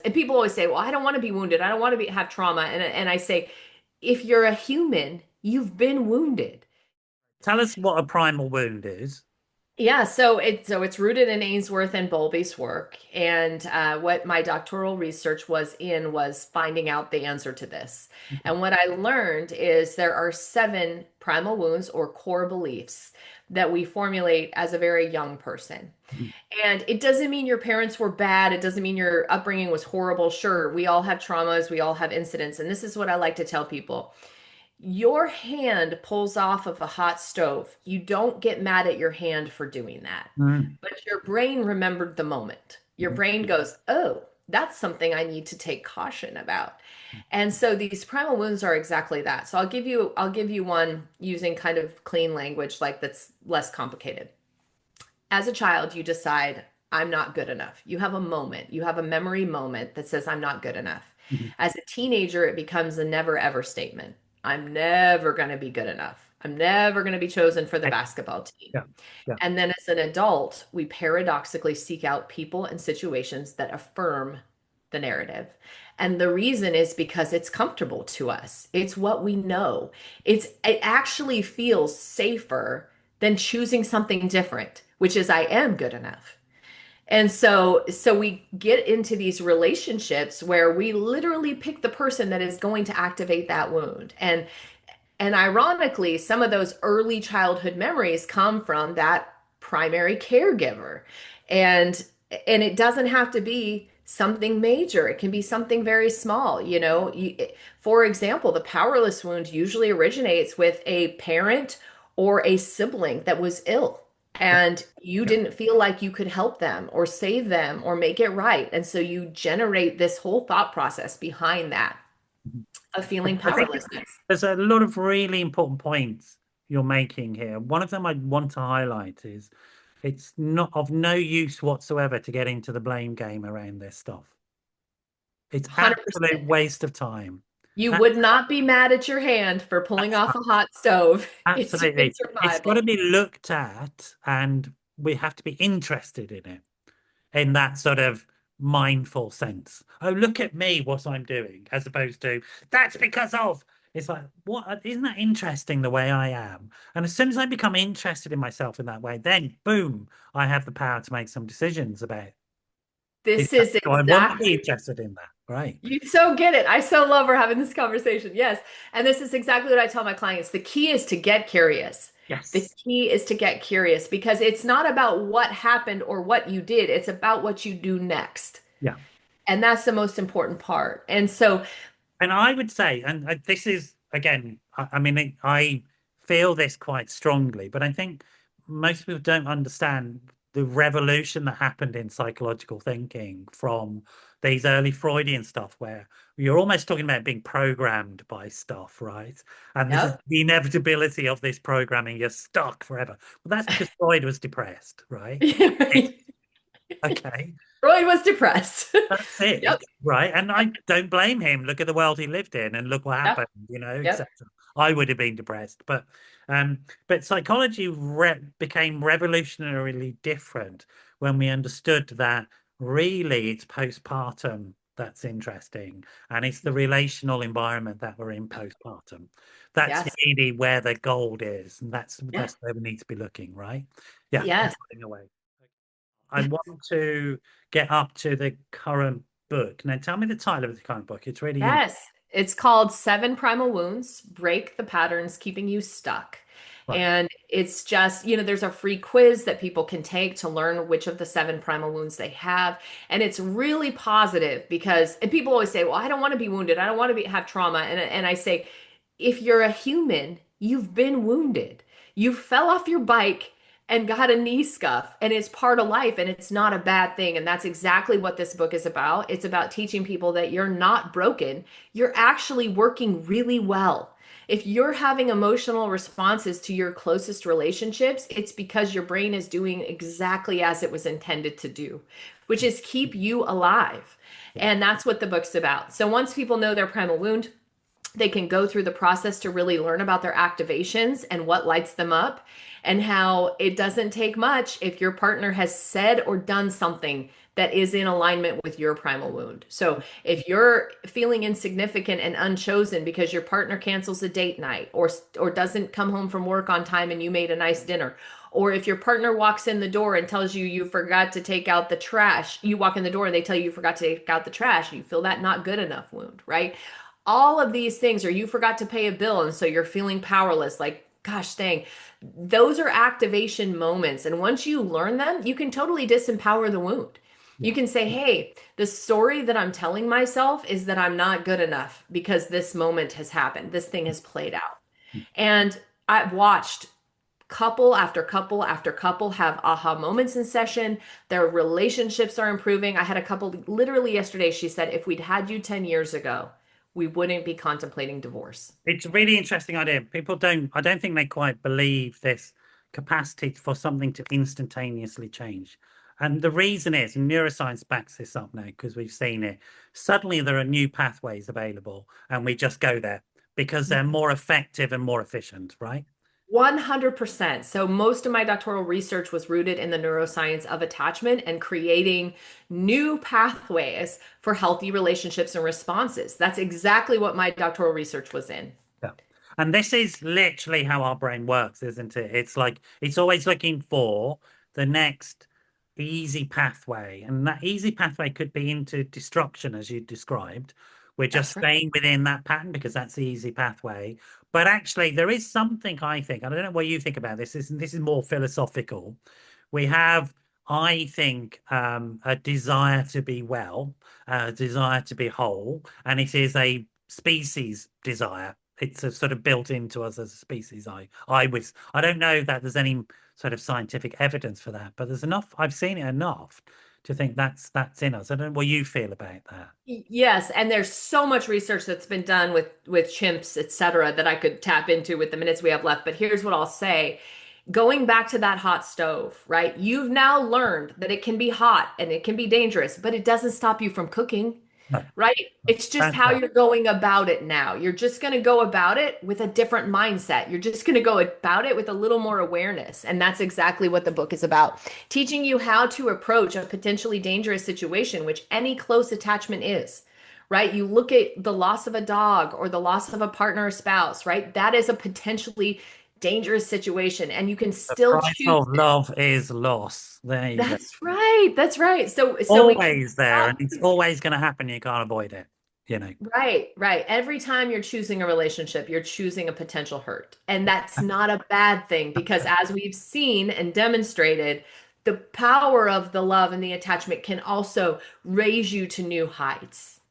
And people always say, well, I don't want to be wounded. I don't want to have trauma. And I say, if you're a human, you've been wounded. Tell us what a primal wound is. Yeah, so it's rooted in Ainsworth and Bowlby's work, and what my doctoral research was in was finding out the answer to this. And what I learned is there are seven primal wounds or core beliefs that we formulate as a very young person. And it doesn't mean your parents were bad. It doesn't mean your upbringing was horrible. Sure, we all have traumas, we all have incidents, and this is what I like to tell people. Your hand pulls off of a hot stove. You don't get mad at your hand for doing that. Mm. But your brain remembered the moment. Your brain goes, oh, that's something I need to take caution about. And so these primal wounds are exactly that. So I'll give you one using kind of clean language like that's less complicated. As a child, you decide, I'm not good enough. You have a moment, you have a memory moment that says, I'm not good enough. Mhm. As a teenager, it becomes a never ever statement. I'm never going to be good enough. I'm never going to be chosen for the basketball team. Yeah, yeah. And then as an adult, we paradoxically seek out people and situations that affirm the narrative. And the reason is because it's comfortable to us. It's what we know. It actually feels safer than choosing something different, which is I am good enough. And so we get into these relationships where we literally pick the person that is going to activate that wound. And ironically, some of those early childhood memories come from that primary caregiver. And and it doesn't have to be something major. It can be something very small, you know. For example, the powerless wound usually originates with a parent or a sibling that was ill. Yeah, And you yeah. didn't feel like you could help them or save them or make it right. And so you generate this whole thought process behind that Mhm. of I feeling I think powerlessness. there's a lot of really important points you're making here. One of them I want to highlight is it's not of no use whatsoever to get into the blame game around this stuff. It's absolute 100%. waste of time. You A- would not be mad at your hand for pulling off a hot stove. It's human Absolutely. It's got to survival. be looked at and we have to be interested in it, in that sort of mindful sense. Oh, look at me, what I'm doing, as opposed to that's because of. It's like, what? Isn't that interesting the way I am? And as soon as I become interested in myself in that way, then boom, I have the power to make some decisions about This do is I want to be exactly, interested in that? Right. you so get it. I so love we're having this conversation. Yes. And this is exactly what I tell my clients. The key is to get curious. The Yes. key is to get curious because it's not about what happened or what you did. It's about what you do next. Yeah. And that's the most important part. And so And I would say, and this is again, I mean, I feel this quite strongly, but I think most people don't understand the revolution that happened in psychological thinking from these early Freudian stuff, where you're almost talking about being programmed by stuff, right? And this is yep. the inevitability of this programming. You're stuck forever. Well, that's because Freud was depressed, right? Okay. Freud was depressed. That's Yep. it, right? And Yep. I don't blame him. Look at the world he lived in and look what Yep. happened, Yep. etc. I would have been depressed, but psychology became revolutionarily different when we understood that really it's postpartum that's interesting, and it's the relational environment that we're in postpartum. That's Yes. really where the gold is, and Yeah. that's where we need to be looking, right? Yeah, I'm Yes. putting away. I want to get up to the current book. Now, tell me the title of the current book. It's really interesting. Yes. It's called Seven Primal Wounds, Break the Patterns Keeping You Stuck. Right. And it's just, there's a free quiz that people can take to learn which of the seven primal wounds they have. And it's really positive because, and people always say, well, I don't want to be wounded. I don't want to have trauma. And I say, if you're a human, you've been wounded. You fell off your bike and got a knee scuff, and it's part of life and it's not a bad thing. And that's exactly what this book is about. It's about teaching people that you're not broken, you're actually working really well. If you're having emotional responses to your closest relationships, it's because your brain is doing exactly as it was intended to do, which is keep you alive. Yeah. And that's what the book's about. So once people know their primal wound, they can go through the process to really learn about their activations and what lights them up, and how it doesn't take much if your partner has said or done something that is in alignment with your primal wound. So if you're feeling insignificant and unchosen because your partner cancels a date night or doesn't come home from work on time and you made a nice dinner, or if your partner walks in the door and tells you you forgot to take out the trash, you walk in the door and they tell you you forgot to take out the trash, you feel that not good enough wound, right? All of these things, or you forgot to pay a bill and so you're feeling powerless, like, gosh dang, those are activation moments. And once you learn them, you can totally disempower the wound. You Yeah. can say, hey, the story that I'm telling myself is that I'm not good enough because this moment has happened. This thing has played out. And I've watched couple after couple after couple have aha moments in session. Their relationships are improving. I had a couple literally yesterday. She said, if we'd had you 10 years ago, we wouldn't be contemplating divorce. It's a really interesting idea. People don't, I don't think they quite believe this capacity for something to instantaneously change. And the reason is, and neuroscience backs this up now because we've seen it, suddenly there are new pathways available and we just go there because they're more effective and more efficient, right? 100%. So most of my doctoral research was rooted in the neuroscience of attachment and creating new pathways for healthy relationships and responses. That's exactly what my doctoral research was in. Yeah. And this is literally how our brain works, isn't it? It's like it's always looking for the next easy pathway. And that easy pathway could be into destruction, as you described. We're just That's right. staying within that pattern because that's the easy pathway. But actually, there is something I think, and I don't know what you think about this. This is more philosophical. We have, I think, a desire to be well, a desire to be whole, and it is a species desire. It's a sort of built into us as a species. I don't know that there's any sort of scientific evidence for that, but there's enough. I've seen it enough to think that's in us. I don't know what you feel about that. Yes, and there's so much research that's been done with chimps, et cetera, that I could tap into with the minutes we have left. But here's what I'll say. Going back to that hot stove, right? You've now learned that it can be hot and it can be dangerous, but it doesn't stop you from cooking, No, right? It's just that's how right. you're going about it now. You're just going to go about it with a different mindset. You're just going to go about it with a little more awareness. And that's exactly what the book is about. Teaching you how to approach a potentially dangerous situation, which any close attachment is, right? You look at the loss of a dog or the loss of a partner or spouse, right? That is a potentially dangerous situation, and you can The still price choose of it. love is loss. There you go. That's right. That's right. So we can Always there, and stop. it's always going to happen. You can't avoid it. You know. Right, right. Every time you're choosing a relationship, you're choosing a potential hurt. And that's not a bad thing because, as we've seen and demonstrated, the power of the love and the attachment can also raise you to new heights.